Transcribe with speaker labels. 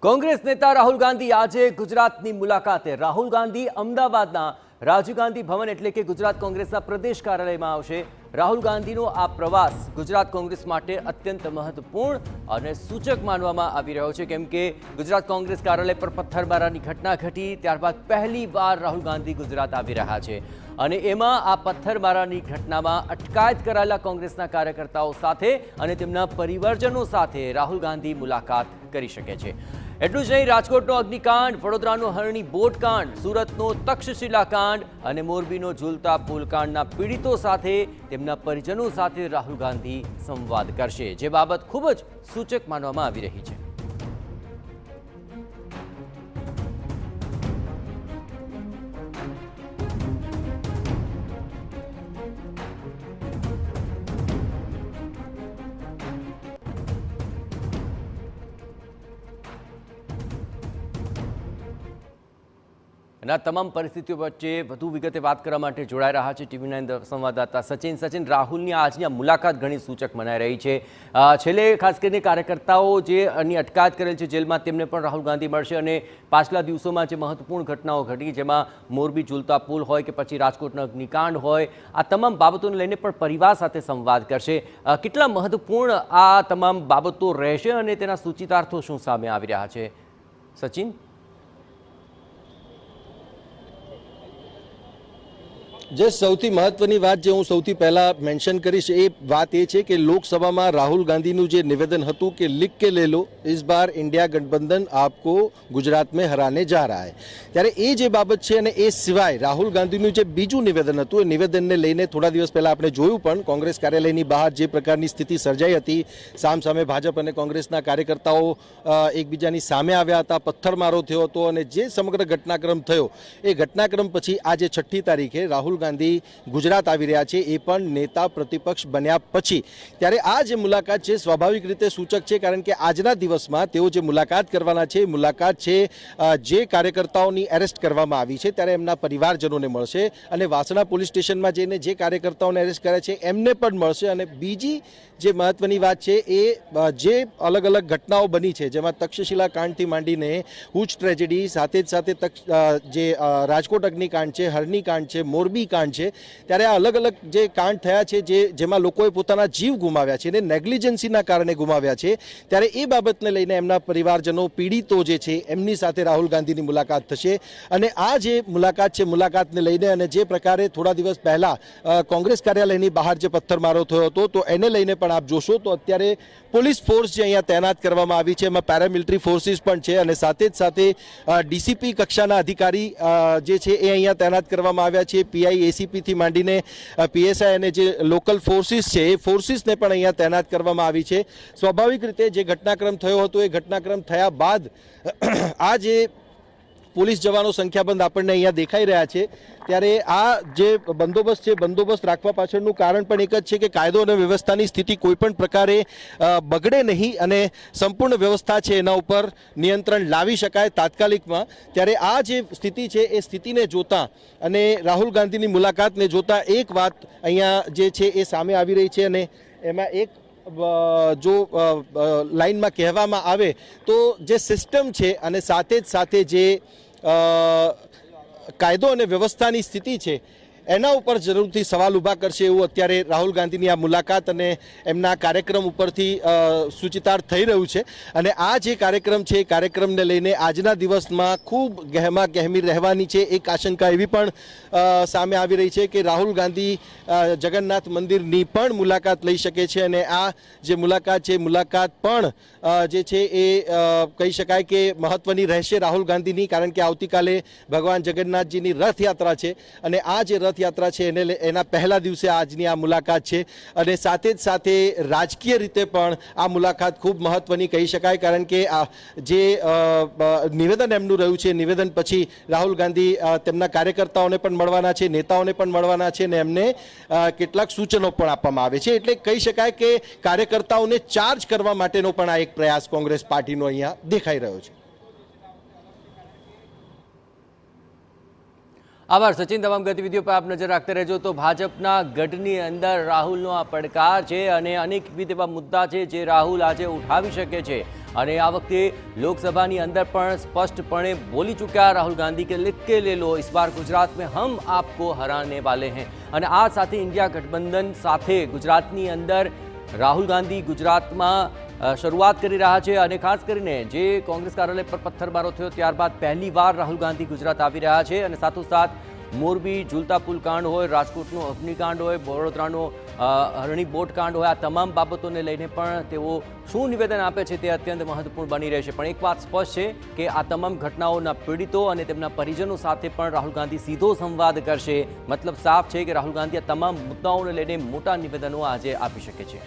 Speaker 1: કોંગ્રેસ નેતા રાહુલ ગાંધી આજે ગુજરાતની મુલાકાતે રાહુલ ગાંધી અમદાવાદના રાજીવ ગાંધી ભવન એટલે કે ગુજરાત કોંગ્રેસના પ્રદેશ કાર્યાલયમાં આવશે। રાહુલ ગાંધીનો આ પ્રવાસ ગુજરાત કોંગ્રેસ માટે અત્યંત મહત્વપૂર્ણ અને સૂચક માનવામાં આવી રહ્યો છે, કેમ કે ગુજરાત કોંગ્રેસ કાર્યાલય પર પથ્થરમારાની ઘટના ઘટી ત્યારબાદ પહેલીવાર રાહુલ ગાંધી ગુજરાત આવી રહ્યા છે અને એમાં આ પથ્થરમારાની ઘટનામાં અટકાયત કરાયેલા કોંગ્રેસના કાર્યકર્તાઓ સાથે અને તેમના પરિવારજનો સાથે રાહુલ ગાંધી મુલાકાત કરી શકે છે। એટલું જ નહીં, રાજકોટનો અગ્નિકાંડ, વડોદરાનો હરણી બોટકાંડ, સુરતનો તક્ષશિલા કાંડ અને મોરબીનો ઝૂલતા પુલ કાંડના પીડિતો સાથે તેમના પરિજનો સાથે રાહુલ ગાંધી સંવાદ કરશે, જે બાબત ખૂબ જ સૂચક માનવામાં આવી રહી છે। અને આ તમામ પરિસ્થિતિઓ વચ્ચે વધુ વિગતે વાત કરવા માટે જોડાઈ રહ્યા છે TV9 સંવાદદાતા સચિન। રાહુલની આજની આ મુલાકાત ઘણી સૂચક મનાઈ રહી છે। છેલ્લે ખાસ કરીને કાર્યકર્તાઓ જે એની અટકાયત કરેલ છે જેલમાં, તેમને પણ રાહુલ ગાંધી મળશે અને પાછલા દિવસોમાં જે મહત્વપૂર્ણ ઘટનાઓ ઘટી, જેમાં મોરબી ઝૂલતા પુલ હોય કે પછી રાજકોટનો અગ્નિકાંડ હોય, આ તમામ બાબતોને લઈને પણ પરિવાર સાથે સંવાદ કરશે। કેટલા મહત્વપૂર્ણ આ તમામ બાબતો રહેશે અને તેના સૂચિતાર્થો શું સામે આવી રહ્યા છે, સચિન?
Speaker 2: જે સૌથી મહત્વની વાત જે હું સૌથી પહેલા મેન્શન કરીશ એ વાત એ છે કે લોકસભામાં રાહુલ ગાંધીનું જે નિવેદન હતું કે लिख के ले लो इस बार इंडिया गठबंधन आपको गुजरात में हराने जा रहा है, ત્યારે એ જે બાબત છે અને એ સિવાય રાહુલ ગાંધીનું જે બીજું નિવેદન હતું એ નિવેદનને લઈને થોડા દિવસ પહેલા આપણે જોયું પણ કોંગ્રેસ કાર્યાલયની બહાર જે પ્રકારની સ્થિતિ સર્જાઈ હતી, સામસામે ભાજપ અને કોંગ્રેસના કાર્યકર્તાઓ એકબીજાની સામે આવ્યા હતા, પથ્થરમારો થયો હતો અને જે સમગ્ર ઘટનાક્રમ થયો એ ઘટનાક્રમ પછી આજે 6મી તારીખે રાહુલ ગાંધી ગુજરાત આવી રહ્યા છે, એ પણ નેતા પ્રતિપક્ષ બન્યા પછી। ત્યારે આ જે મુલાકાત છે સ્વાભાવિક રીતે સૂચક છે, કારણ કે આજના દિવસમાં તેઓ જે મુલાકાત કરવાના છે, મુલાકાત છે જે કાર્યકર્તાઓની એરેસ્ટ કરવામાં આવી છે ત્યારે એમના પરિવારજનોને મળશે અને વાસણા પોલીસ સ્ટેશનમાં જઈને જે કાર્યકર્તાઓને એરેસ્ટ કર્યા છે એમને પણ મળશે। અને બીજી જે મહત્વની વાત છે એ જે અલગ અલગ ઘટનાઓ બની છે, જેમાં તક્ષશિલા કાંડથી માંડીને ઉચ્ચ ટ્રેજેડી, સાથે જ સાથે જે રાજકોટ અગ્નિકાંડ છે, હરણી કાંડ છે, મોરબી કાંડ છે, ત્યારે આ અલગ અલગ જે કાંડ થયા છે જેમાં લોકોએ પોતાના જીવ ગુમાવ્યા છે અને નેગ્લિજન્સીના કારણે ગુમાવ્યા છે, ત્યારે એ બાબતને લઈને એમના પરિવારજનો, પીડિતો જે છે એમની સાથે રાહુલ ગાંધીની મુલાકાત થશે। અને આ જે મુલાકાત છે, મુલાકાતને લઈને અને જે પ્રકારે થોડા દિવસ પહેલા કોંગ્રેસ કાર્યાલયની બહાર જે પથ્થરમારો થયો હતો તો એને લઈને પણ આપ જોશો તો અત્યારે પોલીસ ફોર્સ જે અહીંયા તૈનાત કરવામાં આવી છે એમાં પેરામિલિટરી ફોર્સિસ પણ છે અને સાથે જ સાથે ડીસીપી કક્ષાના અધિકારી જે છે એ અહીંયા તૈનાત કરવામાં આવ્યા છે। પીઆઈ, એસીપી થી માંડીને પીએસઆઈ અને જે લોકલ ફોર્સિસ છે એ ફોર્સિસને પણ અહીંયા તૈનાત કરવામાં આવી છે। સ્વાભાવિક રીતે જે ઘટનાક્રમ થયો હતો એ ઘટનાક્રમ થયા બાદ આ જે પોલીસ જવાનો સંખ્યાબંધ આપણને અહીંયા દેખાઈ રહ્યા છે, ત્યારે આ જે બંદોબસ્ત છે, બંદોબસ્ત રાખવા પાછળનું કારણ પણ એક જ છે કે કાયદો અને વ્યવસ્થાની સ્થિતિ કોઈ પણ પ્રકારે બગડે નહીં અને સંપૂર્ણ વ્યવસ્થા છે એના ઉપર નિયંત્રણ લાવી શકાય તાત્કાલિકમાં। ત્યારે આ જે સ્થિતિ છે એ સ્થિતિને જોતા અને રાહુલ ગાંધીની મુલાકાતને જોતા એક વાત અહીંયા જે છે એ સામે આવી રહી છે અને એમાં એક જો લાઇનમાં કહેવામાં આવે તો જે સિસ્ટમ છે અને સાથે જ સાથે જે કાયદો અને વ્યવસ્થાની સ્થિતિ છે એના ઉપર જરૂરથી સવાલ ઊભા કરશે એવું અત્યારે રાહુલ ગાંધીની આ મુલાકાત અને એમના કાર્યક્રમ ઉપરથી સૂચિતાર્થ થઈ રહ્યું છે। અને આ જે કાર્યક્રમ છે એ કાર્યક્રમને લઈને આજના દિવસમાં ખૂબ ગહેમા ગહેમી રહેવાની છે એક આશંકા એવી પણ સામે આવી રહી છે કે રાહુલ ગાંધી જગન્નાથ મંદિરની પણ મુલાકાત લઈ શકે છે અને આ જે મુલાકાત છે મુલાકાત પણ જે છે એ કહી શકાય કે મહત્વની રહેશે રાહુલ ગાંધીની, કારણ કે આવતીકાલે ભગવાન જગન્નાથજીની રથયાત્રા છે અને આ જે રથયાત્રા છે એના પહેલા દિવસે આજની આ મુલાકાત છે અને સાથે જ સાથે રાજકીય રીતે પણ આ મુલાકાત ખૂબ મહત્વની કહી શકાય, કારણ કે જે નિવેદન એમનું રહ્યું છે, નિવેદન પછી રાહુલ ગાંધી તેમના કાર્યકર્તાઓને પણ મળવાના છે, નેતાઓને પણ મળવાના છે અને એમને કેટલાક સૂચનો પણ આપવામાં આવે છે। એટલે કહી શકાય કે કાર્યકર્તાઓને ચાર્જ કરવા માટેનો પણ આ એક પ્રયાસ કોંગ્રેસ પાર્ટીનો અહીંયા દેખાઈ રહ્યો છે।
Speaker 1: આભાર સચિન, તમામ ગતિવિધિઓ પર આપ નજર રાખતા રહેજો. તો ભાજપના ગઢની અંદર રાહુલનો આ પડકાર છે અને અનેકવિધ એવા મુદ્દા છે જે રાહુલ આજે ઉઠાવી શકે છે અને આ વખતે લોકસભાની અંદર પણ સ્પષ્ટપણે બોલી ચૂક્યા રાहुल गांधी के लिख के ले लो, इस बार गुजरात में हम आपको हराने वाले हैं. અને આ સાથે ઇન્ડિયા ગઠબંધન સાથે ગુજરાતની અંદર રાहुल गांधी ગુજરાતમાં શરૂઆત કરી રહ્યા છે અને ખાસ કરીને જે કોંગ્રેસ કાર્યાલય પર પથ્થરમારો થયો ત્યારબાદ પહેલીવાર રાहुल गांधी ગુજરાત આવી રહ્યા છે અને સાથોસાથ મોરબી ઝૂલતા પુલ કાંડ હોય, રાજકોટનો અગ્નિકાંડ હોય, વડોદરાનો હરણી બોટ કાંડ હોય, આ તમામ બાબતોને લઈને પણ તેઓ શું નિવેદન આપે છે તે અત્યંત મહત્વપૂર્ણ બની રહેશે. પણ એક વાત સ્પષ્ટ છે કે આ તમામ ઘટનાઓના પીડિતો અને તેમના પરિજનો સાથે પણ રાहुल गांधी સીધો સંવાદ કરશે. મતલબ સાફ છે કે રાहुल गांधी આ તમામ મુદ્દાઓને લઈને મોટા નિવેદનો આજે આપી શકે છે.